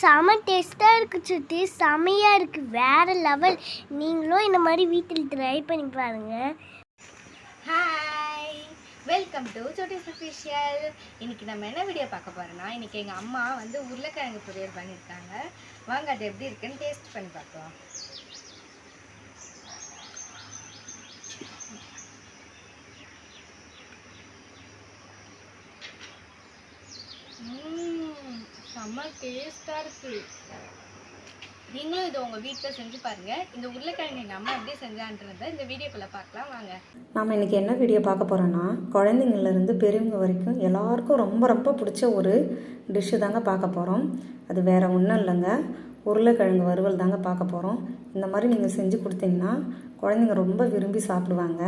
செம டேஸ்ட்டாக இருக்குது சுட்டி, செமையாக இருக்குது, வேறு லெவல். நீங்களும் இந்த மாதிரி வீட்டில் ட்ரை பண்ணி பாருங்கள். Hi, welcome to Chuttis official. இன்றைக்கி நம்ம என்ன வீடியோ பார்க்க போகிறோன்னா, இன்றைக்கி எங்கள் அம்மா வந்து உருளைக்கிழங்கு பொரியல் பண்ணியிருக்காங்க. வாங்க அது எப்படி இருக்குன்னு டேஸ்ட் பண்ணி பார்க்கலாம். செம்ம டேஸ்ட்டாக இருக்குது. நீங்களும் இதை உங்கள் வீட்டில் செஞ்சு பாருங்கள். இந்த உருளைக்கிழங்கு எங்கள் அம்மா எப்படி செஞ்சான்றதை இந்த வீடியோக்குள்ளே பார்க்கலாம் வாங்க. நாம் இன்றைக்கி என்ன வீடியோ பார்க்க போகிறோன்னா, குழந்தைங்கள்லேருந்து பெரியவங்க வரைக்கும் எல்லாருக்கும் ரொம்ப ரொம்ப பிடிச்ச ஒரு டிஷ்ஷு தாங்க பார்க்க போகிறோம். அது வேறு ஒன்றும் இல்லைங்க, உருளைக்கிழங்கு வறுவல் தாங்க பார்க்க போகிறோம். இந்த மாதிரி நீங்கள் செஞ்சு கொடுத்தீங்கன்னா குழந்தைங்க ரொம்ப விரும்பி சாப்பிடுவாங்க.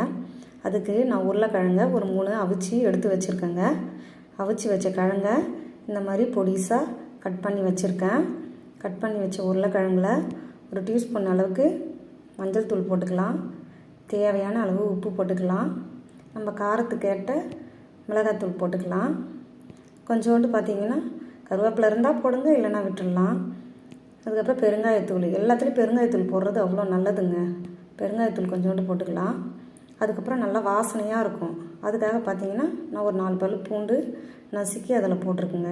அதுக்கு நான் உருளைக்கிழங்க ஒரு 3 அவிச்சு எடுத்து வச்சுருக்கேங்க. அவிச்சு வச்ச கிழங்க இந்த மாதிரி பொடிசாக கட் பண்ணி வச்சுருக்கேன். கட் பண்ணி வச்ச உருளைக்கிழங்குல ஒரு டீஸ்பூன் அளவுக்கு மஞ்சள் தூள் போட்டுக்கலாம். தேவையான அளவு உப்பு போட்டுக்கலாம். நம்ம காரத்துக்கு ஏற்ற மிளகாத்தூள் போட்டுக்கலாம். கொஞ்சோண்டு பார்த்திங்கன்னா கருவேப்பிலை இருந்தால் போடுங்க, இல்லைன்னா விட்டுடலாம். அதுக்கப்புறம் பெருங்காயத்தூள், எல்லாத்துலேயும் பெருங்காயத்தூள் போடுறது அவ்வளோ நல்லதுங்க. பெருங்காயத்தூள் கொஞ்சோண்டு போட்டுக்கலாம். அதுக்கப்புறம் நல்லா வாசனையாக இருக்கும். அதுக்காக பார்த்திங்கன்னா நான் ஒரு 4 பல் பூண்டு நசுக்கி அதில் போட்டிருக்குங்க.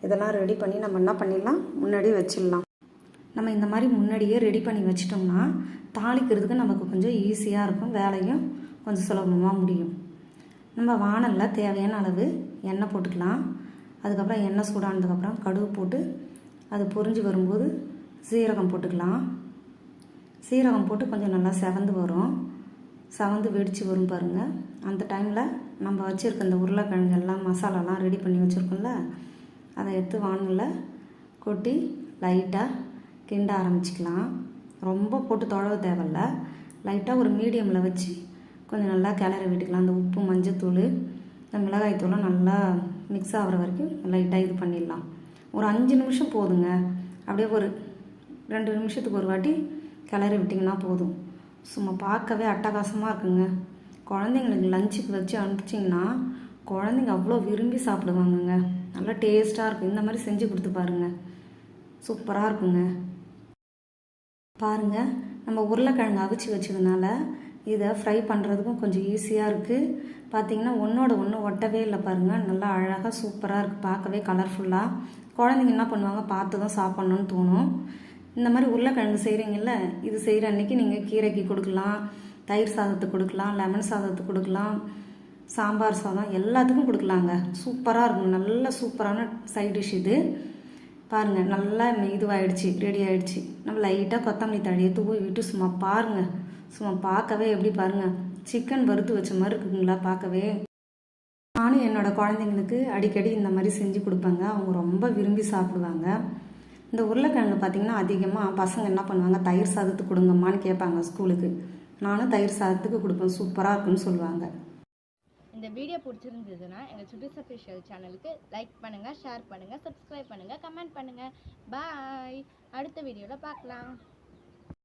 இதெல்லாம் ரெடி பண்ணி நம்ம என்ன பண்ணிடலாம், முன்னாடியே வச்சிடலாம். நம்ம இந்த மாதிரி முன்னாடியே ரெடி பண்ணி வச்சிட்டோம்னா தாளிக்கிறதுக்கு நமக்கு கொஞ்சம் ஈஸியாக இருக்கும், வேலையும் கொஞ்சம் சுலபமாக முடியும். நம்ம வானலில் தேவையான அளவு எண்ணெய் போட்டுக்கலாம். அதுக்கப்புறம் எண்ணெய் சூடானதுக்கப்புறம் கடுகு போட்டு அது பொரிஞ்சு வரும்போது சீரகம் போட்டுக்கலாம். சீரகம் போட்டு கொஞ்சம் நல்லா செவந்து வரும். செவந்து வெடித்து வரும் பாருங்கள். அந்த டைமில் நம்ம வச்சுருக்க இந்த உருளைக்கிழங்கு எல்லாம் மசாலாலாம் ரெடி பண்ணி வச்சுருக்கோம்ல, அதை எடுத்து வானலில் கொட்டி லைட்டாக கிண்ட ஆரம்பிச்சிக்கலாம். ரொம்ப போட்டு தொழவ தேவையில்ல, லைட்டாக ஒரு மீடியமில் வச்சு கொஞ்சம் நல்லா கிளறி விட்டுக்கலாம். அந்த உப்பு, மஞ்சத்தூள், இந்த மிளகாய்த்தூளும் நல்லா மிக்ஸ் ஆகிற வரைக்கும் லைட்டாக இது பண்ணிடலாம். ஒரு 5 நிமிஷம் போதுங்க. அப்படியே ஒரு 2 நிமிஷத்துக்கு ஒரு வாட்டி கிளறி விட்டிங்கன்னா போதும். சும்மா பார்க்கவே அட்டகாசமாக இருக்குங்க. குழந்தைங்களுக்கு லஞ்சுக்கு வச்சு அனுப்பிச்சிங்கன்னா குழந்தைங்க அவ்வளோ விரும்பி சாப்பிடுவாங்கங்க. நல்லா டேஸ்ட்டாக இருக்கும். இந்த மாதிரி செஞ்சு கொடுத்து பாருங்கள், சூப்பராக இருக்குங்க. பாருங்கள், நம்ம உருளைக்கிழங்கு அவிச்சு வச்சதுனால இதை ஃப்ரை பண்ணுறதுக்கும் கொஞ்சம் ஈஸியாக இருக்குது. பார்த்திங்கன்னா ஒன்றோட ஒன்று ஒட்டவே இல்லை பாருங்கள். நல்லா அழகாக சூப்பராக இருக்குது, பார்க்கவே கலர்ஃபுல்லாக. குழந்தைங்க என்ன பண்ணுவாங்க, பார்த்து தான் சாப்பிட்ணுன்னு தோணும். இந்த மாதிரி உருளைக்கிழங்கு செய்கிறீங்கல்ல, இது செய்கிற அன்றைக்கி நீங்கள் கீரைக்கு கொடுக்கலாம், தயிர் சாதத்துக்கு கொடுக்கலாம், லெமன் சாதத்துக்கு கொடுக்கலாம், சாம்பார் சாதம் எல்லாத்துக்கும் கொடுக்கலாங்க. சூப்பராக இருக்கும், நல்ல சூப்பரான சைட் டிஷ் இது. பாருங்கள், நல்லா இதுவாகிடுச்சு, ரெடி ஆகிடுச்சு. நம்ம லைட்டாக கொத்தமல்லி தழையை தூவி விட்டு சும்மா பாருங்கள். சும்மா பார்க்கவே எப்படி பாருங்கள், சிக்கன் வறுத்து வச்ச மாதிரி இருக்குங்களா பார்க்கவே. நானும் என்னோடய குழந்தைங்களுக்கு அடிக்கடி இந்த மாதிரி செஞ்சு கொடுப்பேங்க. அவங்க ரொம்ப விரும்பி சாப்பிடுவாங்க. இந்த உருளைக்கிழங்கு பார்த்திங்கன்னா அதிகமாக பசங்க என்ன பண்ணுவாங்க, தயிர் சாதத்துக்கு கொடுங்கம்மான்னு கேட்பாங்க ஸ்கூலுக்கு. நானும் தயிர் சாதத்துக்கு கொடுப்பேன், சூப்பராக இருக்குன்னு சொல்லுவாங்க. இந்த வீடியோ பிடிச்சிருந்ததுன்னா எங்கள் சுட்டிஸ் அஃபிஷியல் சேனலுக்கு லைக் பண்ணுங்கள், ஷேர் பண்ணுங்கள், சப்ஸ்கிரைப் பண்ணுங்கள், கமெண்ட் பண்ணுங்கள். பாய், அடுத்த வீடியோவில் பார்க்கலாம்.